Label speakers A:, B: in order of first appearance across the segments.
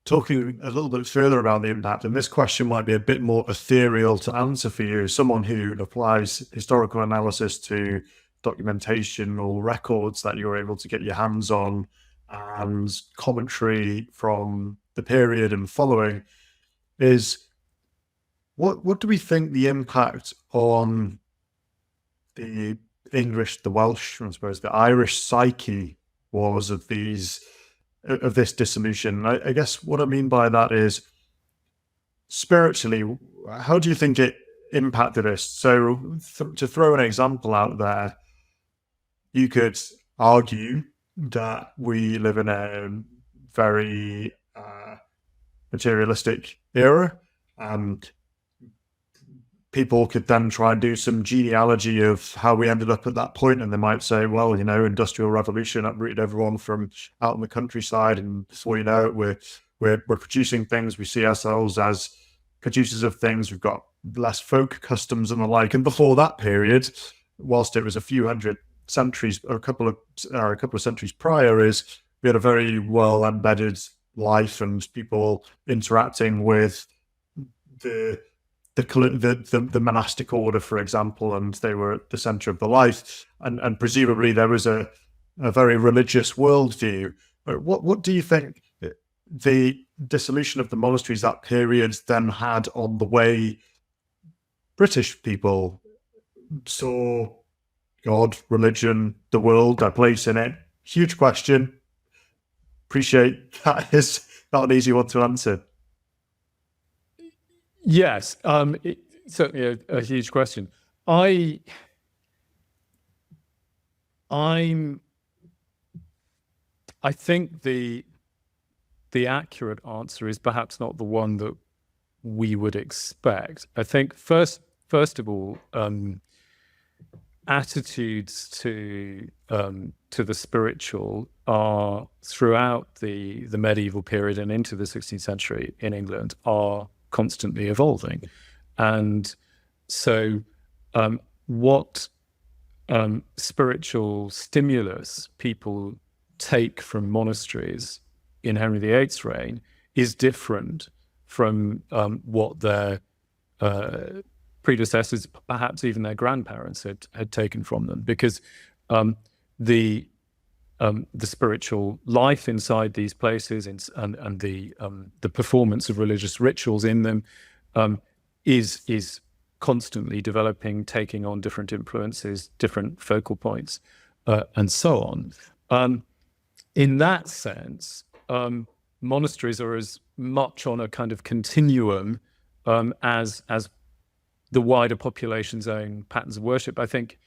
A: talking a little bit further about the impact, and this question might be a bit more ethereal to answer for you, someone who applies historical analysis to documentation or records that you're able to get your hands on and commentary from the period and following, is what do we think the impact on the English, the Welsh, I suppose, the Irish psyche was of this dissolution? I guess what I mean by that is spiritually, how do you think it impacted us? So to throw an example out there, you could argue that we live in a very materialistic era, and people could then try and do some genealogy of how we ended up at that point, and they might say, well, industrial revolution uprooted everyone from out in the countryside, and before you know it, we're producing things. We see ourselves as producers of things. We've got less folk customs and the like. And before that period, whilst it was a few hundred centuries or a couple of centuries prior, is we had a very well embedded life and people interacting with the monastic order, for example, and they were at the center of the life, and presumably there was a very religious worldview. But what do you think the dissolution of the monasteries, that period, then had on the way British people saw God, religion, the world, their place in it? Huge question. Appreciate that is not an easy one to answer.
B: Yes, it's certainly a huge question. I think the accurate answer is perhaps not the one that we would expect. I think first of all, attitudes to the spiritual are throughout the medieval period and into the 16th century in England are constantly evolving. And so what spiritual stimulus people take from monasteries in Henry VIII's reign is different from what their predecessors, perhaps even their grandparents, had taken from them, because the spiritual life inside these places and the performance of religious rituals in them is constantly developing, taking on different influences, different focal points, and so on. In that sense, monasteries are as much on a kind of continuum as the wider population's own patterns of worship. I think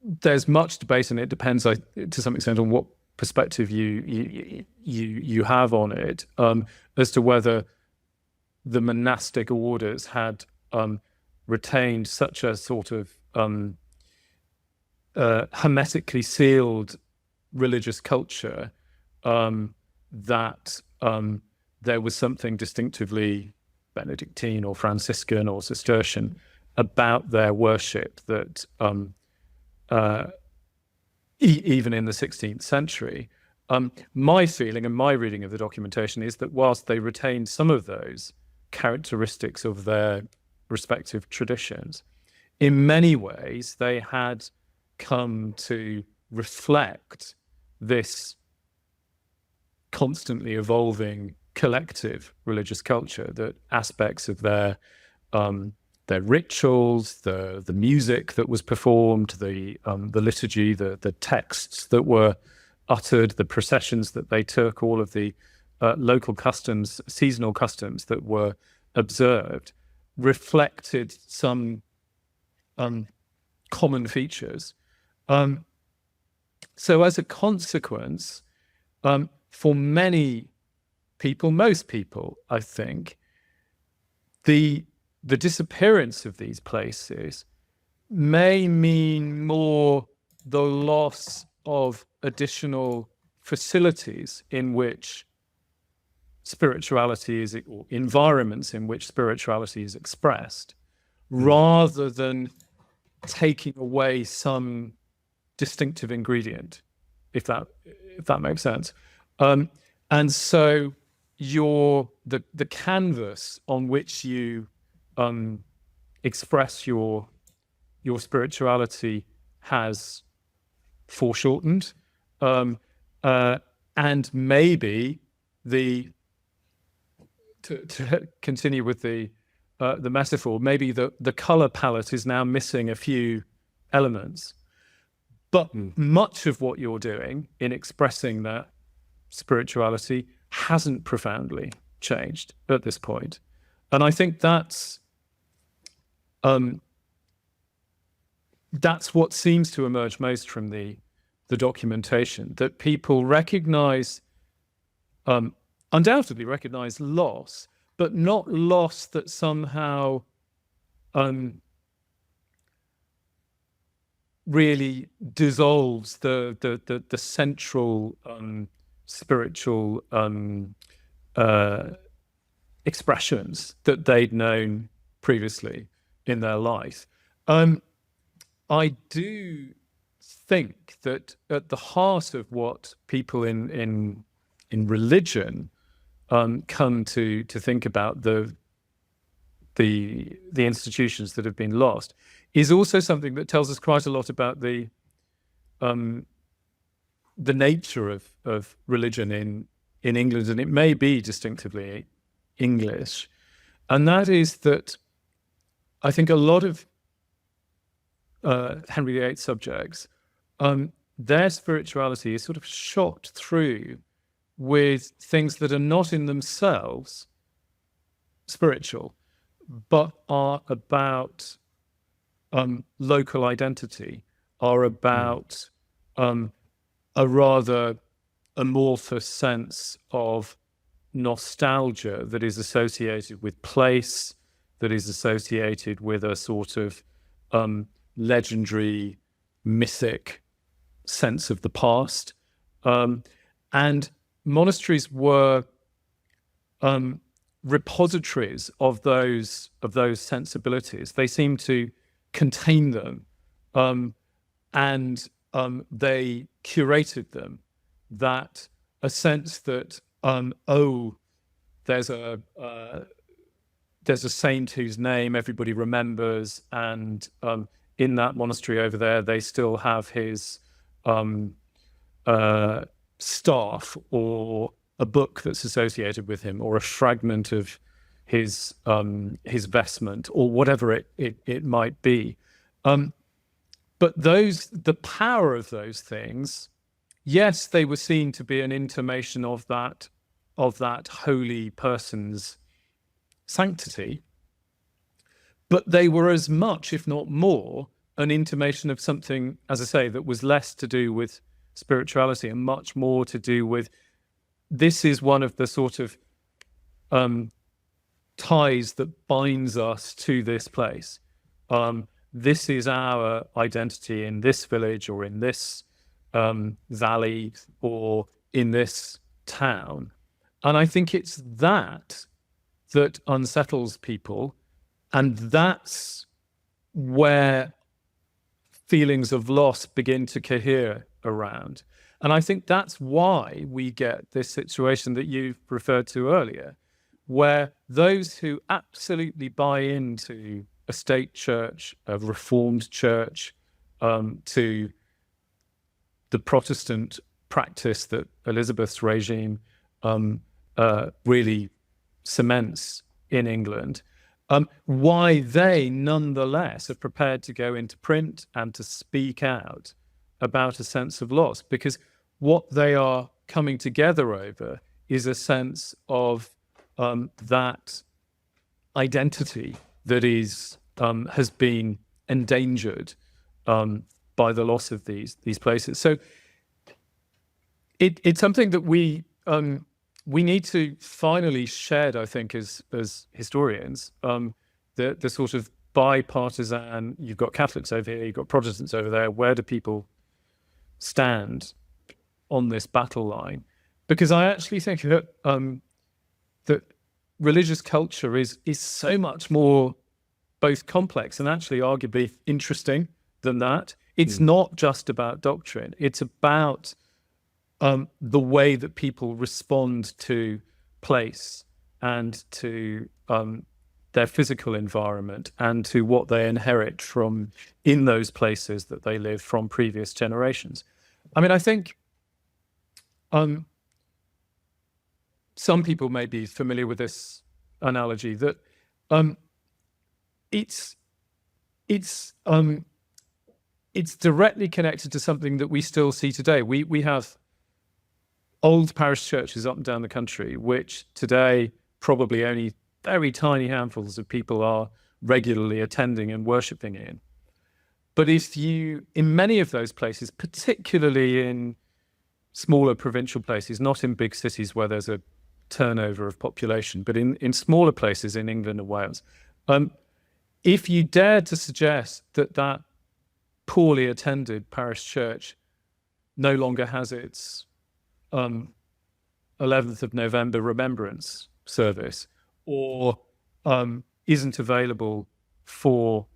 B: there's much debate, and it depends to some extent on what perspective you have on it, as to whether the monastic orders had retained such a sort of hermetically sealed religious culture that there was something distinctively Benedictine or Franciscan or Cistercian about their worship that even in the 16th century, my feeling and my reading of the documentation is that whilst they retained some of those characteristics of their respective traditions, in many ways they had come to reflect this constantly evolving collective religious culture, that aspects of their rituals, the music that was performed, the liturgy, the texts that were uttered, the processions that they took, all of the local customs, seasonal customs that were observed, reflected some common features. So as a consequence, for many people, most people, I think, the disappearance of these places may mean more the loss of additional facilities in which spirituality is, or environments in which spirituality is expressed, rather than taking away some distinctive ingredient, if that makes sense. And so the canvas on which you express your spirituality has foreshortened, and maybe to continue with the metaphor, maybe the color palette is now missing a few elements, but much of what you're doing in expressing that spirituality hasn't profoundly changed at this point. And I think that's what seems to emerge most from the documentation, that people recognize, undoubtedly recognize loss, but not loss that somehow really dissolves the central spiritual expressions that they'd known previously in their life. I do think that at the heart of what people in religion come to think about the institutions that have been lost is also something that tells us quite a lot about the nature of religion in England, and it may be distinctively English, and that is that I think a lot of Henry VIII subjects, their spirituality is sort of shot through with things that are not in themselves spiritual, but are about local identity, are about a rather amorphous sense of nostalgia that is associated with place, that is associated with a sort of legendary, mythic sense of the past. And monasteries were repositories of those sensibilities. They seem to contain them, and they curated them. That a sense that there's a saint whose name everybody remembers, and in that monastery over there, they still have his staff, or a book that's associated with him, or a fragment of his vestment, or whatever it might be. But the power of those things, yes, they were seen to be an intimation of that holy person's sanctity, but they were as much, if not more, an intimation of something, as I say, that was less to do with spirituality and much more to do with, this is one of the sort of ties that binds us to this place. This is our identity in this village, or in this valley, or in this town. And I think it's that unsettles people, and that's where feelings of loss begin to cohere around. And I think that's why we get this situation that you've referred to earlier, where those who absolutely buy into a state church, a reformed church, to the Protestant practice that Elizabeth's regime really cements in England, why they nonetheless are prepared to go into print and to speak out about a sense of loss, because what they are coming together over is a sense of that identity that has been endangered by the loss of these places. So it's something that we need to finally shed, I think, as historians, the sort of bipartisan, you've got Catholics over here, you've got Protestants over there, where do people stand on this battle line? Because I actually think that that religious culture is so much more both complex and actually arguably interesting than that. It's not just about doctrine. It's about the way that people respond to place and to their physical environment and to what they inherit from in those places that they live from previous generations. I mean, I think some people may be familiar with this analogy that it's directly connected to something that we still see today. We have old parish churches up and down the country, which today probably only very tiny handfuls of people are regularly attending and worshipping in. But if you, in many of those places, particularly in smaller provincial places, not in big cities where there's a turnover of population, but in smaller places in England and Wales, if you dared to suggest that that poorly attended parish church no longer has its 11th of November remembrance service, or isn't available for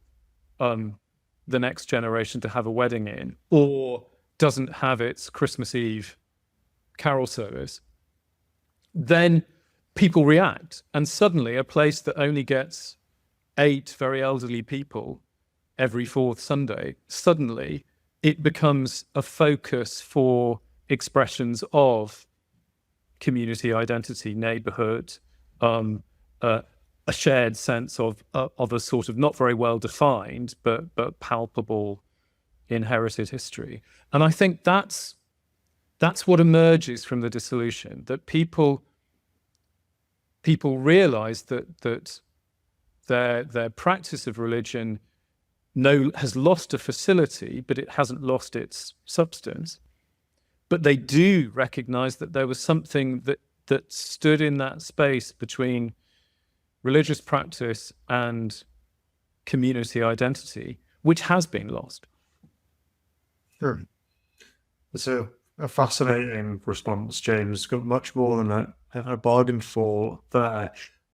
B: the next generation to have a wedding in, or doesn't have its Christmas Eve carol service, then people react. And suddenly a place that only gets 8 very elderly people every 4th Sunday, suddenly it becomes a focus for expressions of community identity, neighborhood, a shared sense of a sort of not very well defined but palpable inherited history. And I think that's what emerges from the dissolution, that people realize that their practice of religion has lost a facility, but it hasn't lost its substance. But they do recognize that there was something that stood in that space between religious practice and community identity, which has been lost.
A: Sure. It's a fascinating response, James. Got much more than a bargain for there.